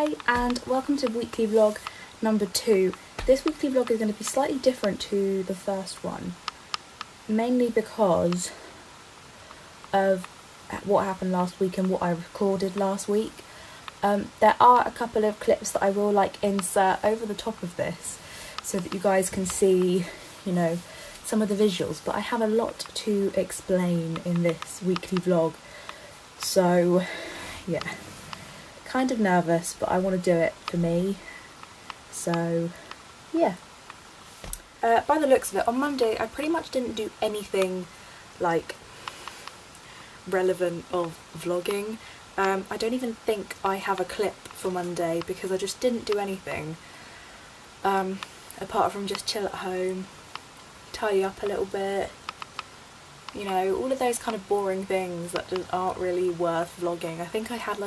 Hi and welcome to weekly vlog number 2. This weekly vlog is going to be slightly different to the first one, mainly because of what happened last week and what I recorded last week. There are a couple of clips that I will insert over the top of this so that you guys can see, some of the visuals, but I have a lot to explain in this weekly vlog, so yeah, kind of nervous, but I want to do it for me, so yeah. By the looks of it, on Monday I pretty much didn't do anything relevant of vlogging. I don't even think I have a clip for Monday because I just didn't do anything apart from just chill at home, tidy up a little bit, all of those kind of boring things that just aren't really worth vlogging. I think I had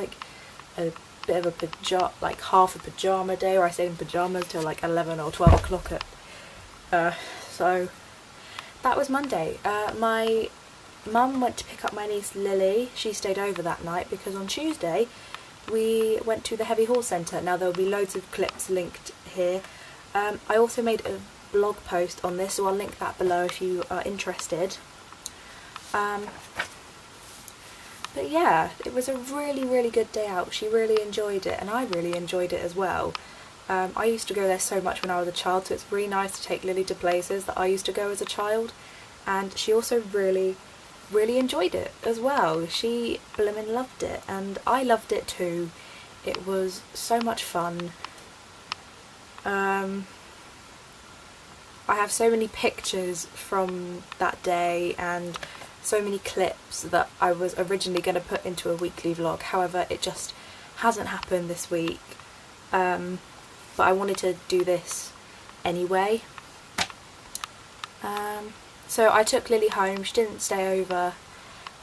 a bit of a half a pyjama day, or I stayed in pyjamas till 11 or 12 o'clock so that was Monday. My mum went to pick up my niece Lily. She stayed over that night because on Tuesday we went to the Heavy Horse Centre. Now there will be loads of clips linked here. I also made a blog post on this, so I'll link that below if you are interested. But yeah, it was a really good day out. She really enjoyed it and I really enjoyed it as well. I used to go there so much when I was a child, so it's really nice to take Lily to places that I used to go as a child, and she also really enjoyed it as well. She blimmin' loved it and I loved it too. It was so much fun. I have so many pictures from that day and so many clips that I was originally going to put into a weekly vlog, however it just hasn't happened this week, but I wanted to do this anyway. So I took Lily home. She didn't stay over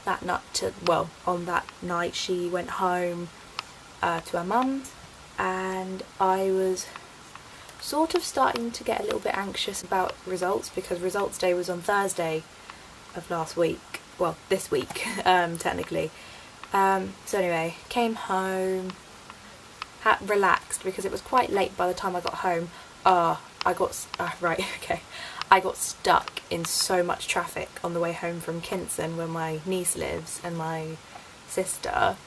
that night. On that night she went home to her mum's, and I was sort of starting to get a little bit anxious about results because results day was on Thursday of last week, well this week technically. So anyway, came home, relaxed because it was quite late by the time I got home. I got stuck in so much traffic on the way home from Kinson, where my niece lives, and my sister,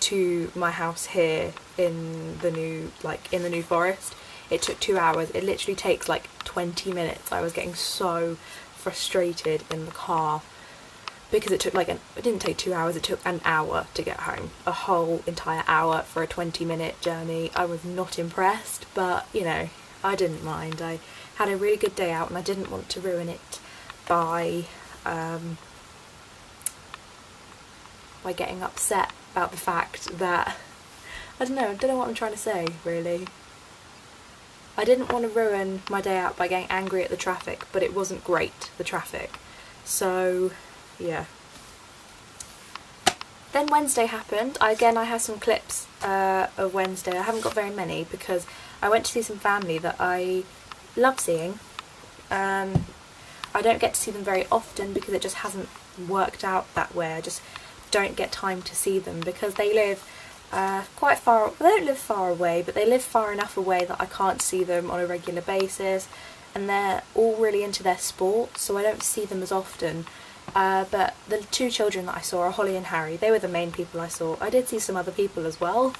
to my house here in the New Forest. It took 2 hours. It literally takes 20 minutes. I was getting so frustrated in the car because it took it didn't take 2 hours, it took an hour to get home. A whole entire hour for a 20-minute journey. I was not impressed, but I didn't mind. I had a really good day out and I didn't want to ruin it by getting upset about the fact that, I don't know what I'm trying to say really. I didn't want to ruin my day out by getting angry at the traffic, but it wasn't great, the traffic. So yeah. Then Wednesday happened. I have some clips of Wednesday. I haven't got very many because I went to see some family that I love seeing. I don't get to see them very often because it just hasn't worked out that way. I just don't get time to see them because they live quite far. They don't live far away, but they live far enough away that I can't see them on a regular basis, and they're all really into their sports, so I don't see them as often. But the two children that I saw are Holly and Harry. They were the main people I saw. I did see some other people as well,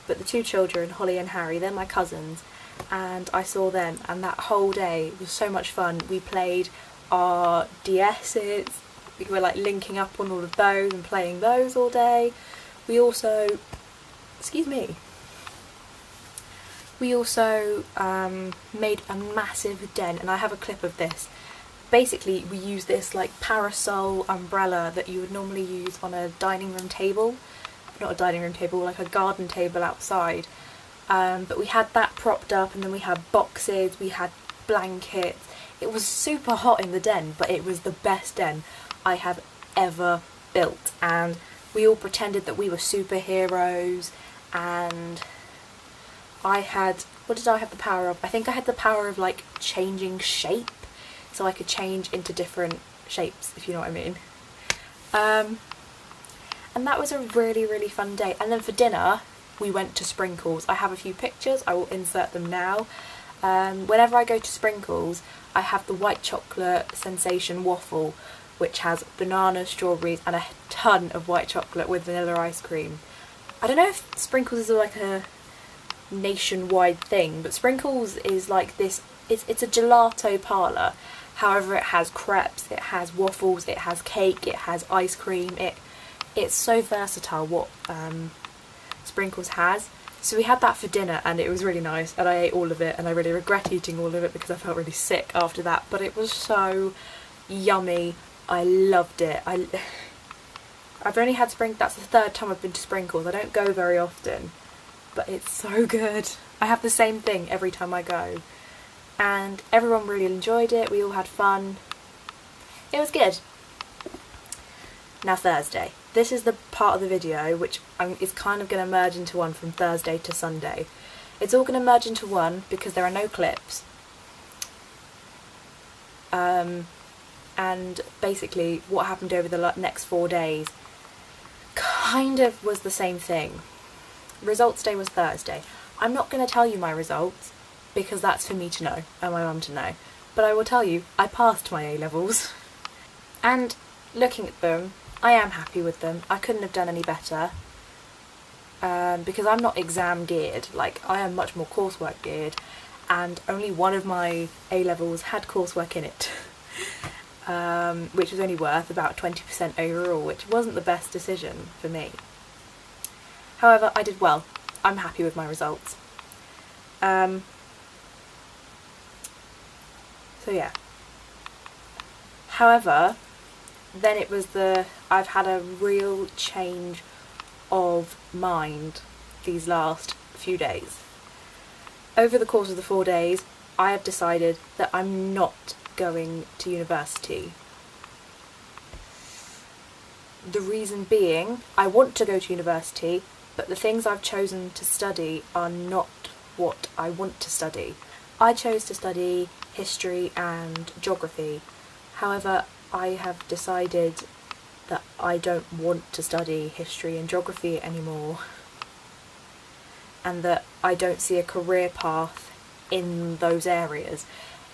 but the two children, Holly and Harry, they're my cousins, and I saw them, and that whole day was so much fun. We played our DS's, we were linking up on all of those and playing those all day. We also made a massive den, and I have a clip of this. Basically we use this parasol umbrella that you would normally use on a dining room table, not a dining room table, a garden table outside, but we had that propped up, and then we had boxes, we had blankets. It was super hot in the den, but it was the best den I have ever built, and we all pretended that we were superheroes, and what did I have the power of? I think I had the power of changing shape, so I could change into different shapes, if you know what I mean. And that was a really fun day. And then for dinner, we went to Sprinkles. I have a few pictures, I will insert them now. Whenever I go to Sprinkles, I have the white chocolate sensation waffle, which has bananas, strawberries and a ton of white chocolate with vanilla ice cream. I don't know if Sprinkles is like a nationwide thing, but Sprinkles is like this, it's a gelato parlour. However, it has crepes, it has waffles, it has cake, it has ice cream. It's so versatile what Sprinkles has. So we had that for dinner and it was really nice, and I ate all of it, and I really regret eating all of it because I felt really sick after that, but it was so yummy. I loved it. I've only had that's the third time I've been to Sprinkles. I don't go very often, but it's so good. I have the same thing every time I go, and everyone really enjoyed it. We all had fun. It was good. Now Thursday. This is the part of the video which is kind of going to merge into one from Thursday to Sunday. It's all going to merge into one because there are no clips. And basically what happened over the next 4 days kind of was the same thing. Results day was Thursday. I'm not going to tell you my results because that's for me to know and my mum to know, but I will tell you I passed my A-levels. And looking at them, I am happy with them. I couldn't have done any better, because I'm not exam geared. Like, I am much more coursework geared, and only one of my A-levels had coursework in it. Which was only worth about 20% overall, which wasn't the best decision for me. However, I did well. I'm happy with my results. So yeah. However, then it was I've had a real change of mind these last few days. Over the course of the 4 days, I have decided that I'm not going to university. The reason being, I want to go to university, but the things I've chosen to study are not what I want to study. I chose to study history and geography. However, I have decided that I don't want to study history and geography anymore, and that I don't see a career path in those areas.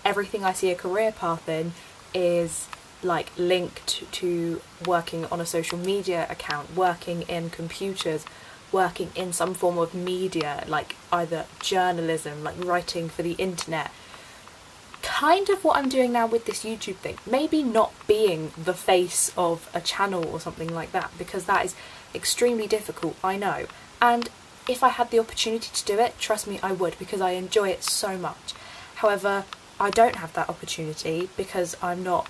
Everything I see a career path in is like linked to working on a social media account, working in computers, working in some form of media, like either journalism, like writing for the internet. Kind of what I'm doing now with this YouTube thing. Maybe not being the face of a channel or something like that, because that is extremely difficult, I know. And if I had the opportunity to do it, trust me, I would, because I enjoy it so much. However, I don't have that opportunity because I'm not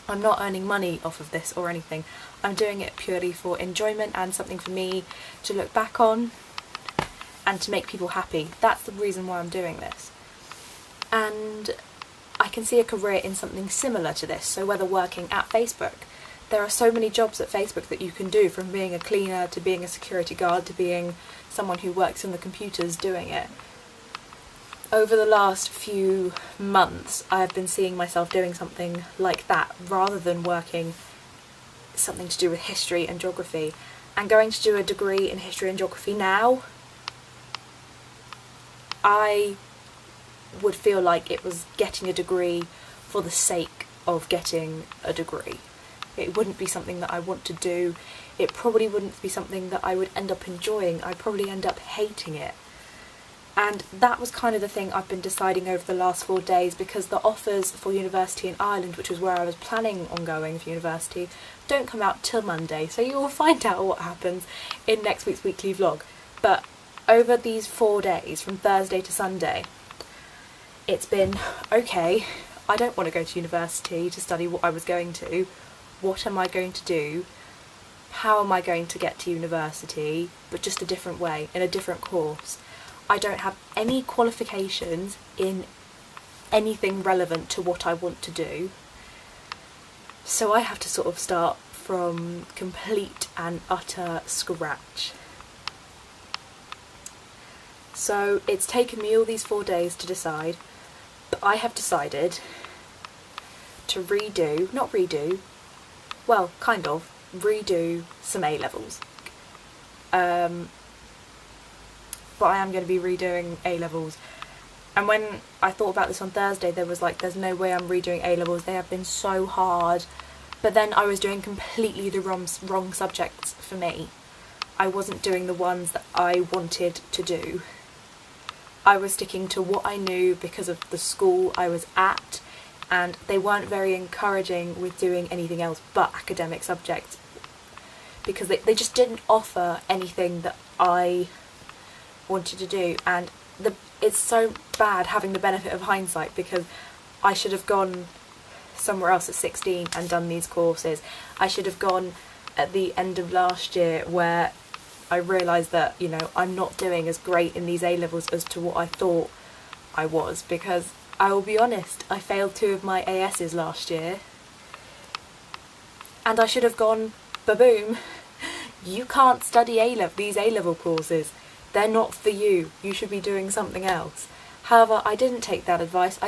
earning money off of this or anything. I'm doing it purely for enjoyment and something for me to look back on and to make people happy. That's the reason why I'm doing this. And I can see a career in something similar to this. So whether working at Facebook, there are so many jobs at Facebook that you can do, from being a cleaner to being a security guard to being someone who works on the computers doing it. Over the last few months, I have been seeing myself doing something like that rather than working something to do with history and geography. And going to do a degree in history and geography now, I would feel like it was getting a degree for the sake of getting a degree. It wouldn't be something that I want to do. It probably wouldn't be something that I would end up enjoying. I'd probably end up hating it. And that was kind of the thing I've been deciding over the last 4 days, because the offers for university in Ireland, which was where I was planning on going for university, don't come out till Monday, so you will find out what happens in next week's weekly vlog. But over these 4 days, from Thursday to Sunday, it's been, okay, I don't want to go to university to study what I was going to. What am I going to do? How am I going to get to university, but just a different way, in a different course? I don't have any qualifications in anything relevant to what I want to do. So I have to sort of start from complete and utter scratch. So it's taken me all these 4 days to decide, but I have decided to redo some A-levels. but I am going to be redoing A-levels. And when I thought about this on Thursday, there was like, there's no way I'm redoing A-levels, they have been so hard. But then I was doing completely the wrong subjects for me. I wasn't doing the ones that I wanted to do. I was sticking to what I knew because of the school I was at, and they weren't very encouraging with doing anything else but academic subjects, because they just didn't offer anything that I wanted to do. And it's so bad having the benefit of hindsight, because I should have gone somewhere else at 16 and done these courses. I should have gone at the end of last year, where I realised that, you know, I'm not doing as great in these A-levels as to what I thought I was, because I will be honest, I failed 2 of my ASs last year, and I should have gone, ba-boom, you can't study these A-level courses, they're not for you, you should be doing something else. However, I didn't take that advice.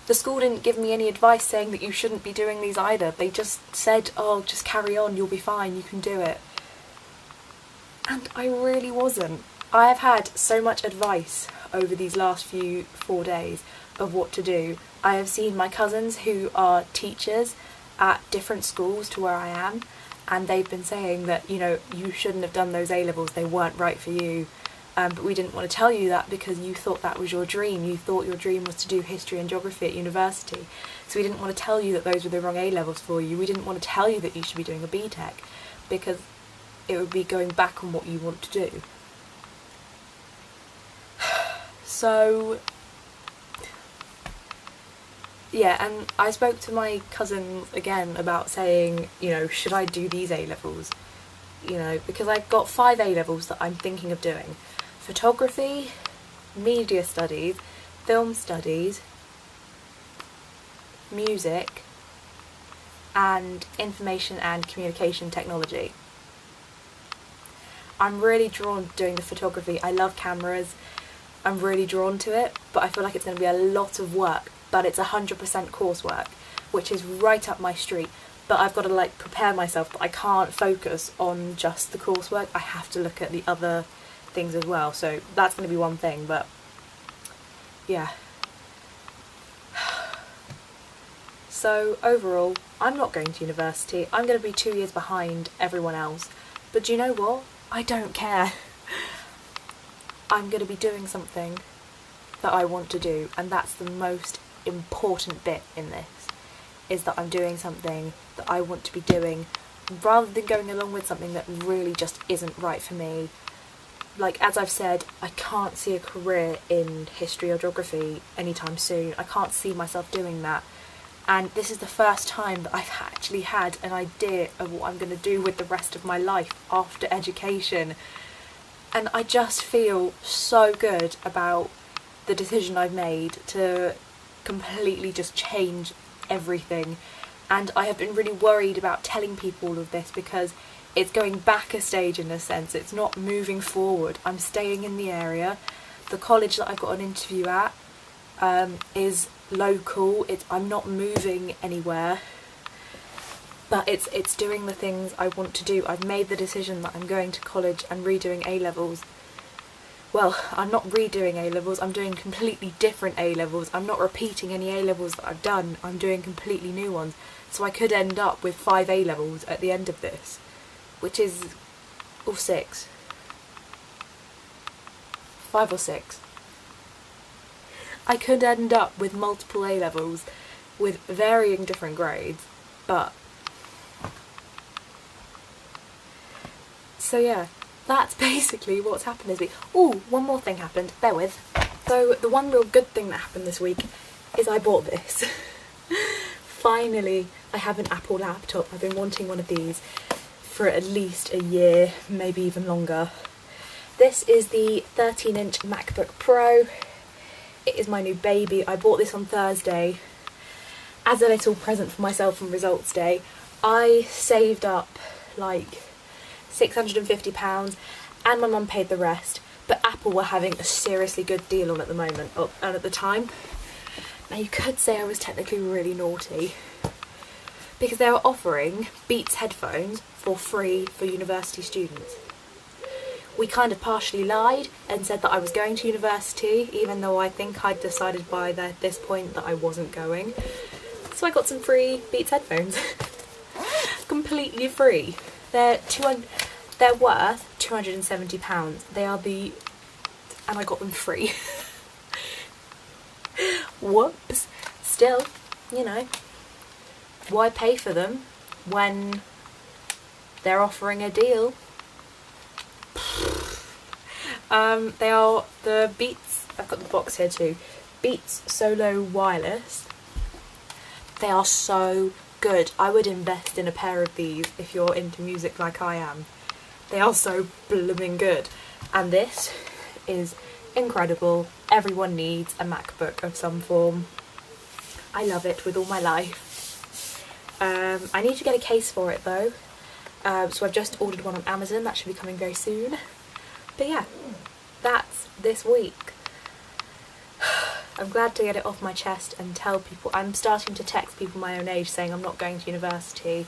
The school didn't give me any advice saying that you shouldn't be doing these either. They just said, oh, just carry on, you'll be fine, you can do it. And I really wasn't. I have had so much advice over these last 4 days of what to do. I have seen my cousins who are teachers at different schools to where I am, and they've been saying that, you know, you shouldn't have done those A-levels, they weren't right for you. But we didn't want to tell you that because you thought that was your dream. You thought your dream was to do history and geography at university. So we didn't want to tell you that those were the wrong A-levels for you. We didn't want to tell you that you should be doing a BTEC, because it would be going back on what you want to do. So, yeah, and I spoke to my cousin again about saying, you know, should I do these A-levels? You know, because I've got 5 A-levels that I'm thinking of doing. Photography, media studies, film studies, music, and information and communication technology. I'm really drawn to doing the photography. I love cameras. I'm really drawn to it, but I feel like it's going to be a lot of work, but it's 100% coursework, which is right up my street. But I've got to like prepare myself, but I can't focus on just the coursework. I have to look at the other things as well. So that's going to be one thing, but yeah. So overall, I'm not going to university. I'm going to be 2 years behind everyone else. But do you know what? I don't care. I'm going to be doing something that I want to do, and that's the most important bit in this, is that I'm doing something that I want to be doing, rather than going along with something that really just isn't right for me. Like, as I've said, I can't see a career in history or geography anytime soon. I can't see myself doing that. And this is the first time that I've actually had an idea of what I'm going to do with the rest of my life after education. And I just feel so good about the decision I've made to completely just change everything. And I have been really worried about telling people all of this, because it's going back a stage in a sense. It's not moving forward. I'm staying in the area. The college that I've got an interview at is local. I'm not moving anywhere, but it's doing the things I want to do. I've made the decision that I'm going to college and redoing A-levels. Well, I'm not redoing A-levels, I'm doing completely different A-levels. I'm not repeating any A-levels that I've done, I'm doing completely new ones. So I could end up with 5 A-levels at the end of this, which is, or 6. 5 or 6. I could end up with multiple A-levels with varying different grades, but... So yeah, that's basically what's happened this week. Oh, one more thing happened, bear with. So the one real good thing that happened this week is I bought this. Finally, I have an Apple laptop. I've been wanting one of these for at least a year, maybe even longer. This is the 13-inch MacBook Pro. It is my new baby. I bought this on Thursday as a little present for myself on results day. I saved up like £650 and my mum paid the rest, but Apple were having a seriously good deal on at the moment, and at the time. Now you could say I was technically really naughty, because they were offering Beats headphones for free for university students, we kind of partially lied and said that I was going to university, even though I think I'd decided by this point that I wasn't going. So I got some free Beats headphones. Completely free. They're worth £270. They are and I got them free. Whoops. Still, you know, why pay for them when they're offering a deal? They are the Beats, I've got the box here too, Beats Solo Wireless. They are so good. I would invest in a pair of these if you're into music like I am. They are so blooming good. And this is incredible. Everyone needs a MacBook of some form. I love it with all my life. I need to get a case for it though. So I've just ordered one on Amazon. That should be coming very soon. But yeah, that's this week. I'm glad to get it off my chest and tell people. I'm starting to text people my own age saying I'm not going to university.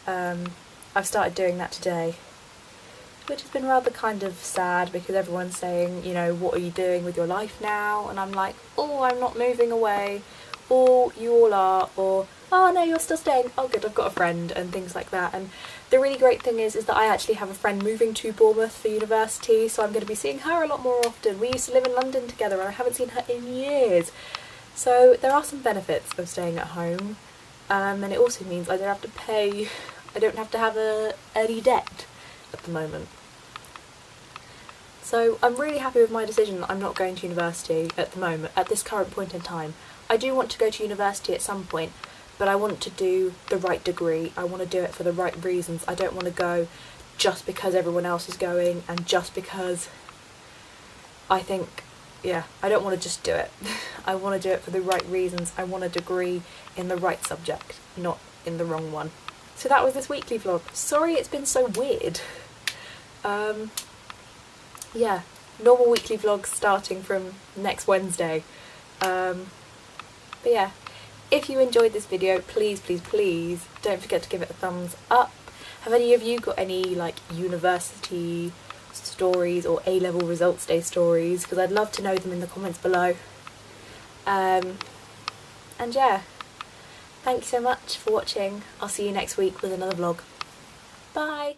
I've started doing that today, which has been rather kind of sad because everyone's saying, you know, what are you doing with your life now? And I'm like, oh, I'm not moving away, or you all are, or oh no, you're still staying, oh good, I've got a friend, and things like that. And the really great thing is that I actually have a friend moving to Bournemouth for university, so I'm going to be seeing her a lot more often. We used to live in London together and I haven't seen her in years. So there are some benefits of staying at home, and it also means I don't have to pay, I don't have to have any debt at the moment. So I'm really happy with my decision that I'm not going to university at the moment, at this current point in time. I do want to go to university at some point, but I want to do the right degree. I want to do it for the right reasons. I don't want to go just because everyone else is going and just because I think, yeah, I don't want to just do it. I want to do it for the right reasons. I want a degree in the right subject, not in the wrong one. So that was this weekly vlog. Sorry it's been so weird. Yeah, normal weekly vlogs starting from next Wednesday. But yeah, if you enjoyed this video, please, please, please don't forget to give it a thumbs up. Have any of you got any like university stories or A-level results day stories? Because I'd love to know them in the comments below. And yeah, thank you so much for watching. I'll see you next week with another vlog. Bye!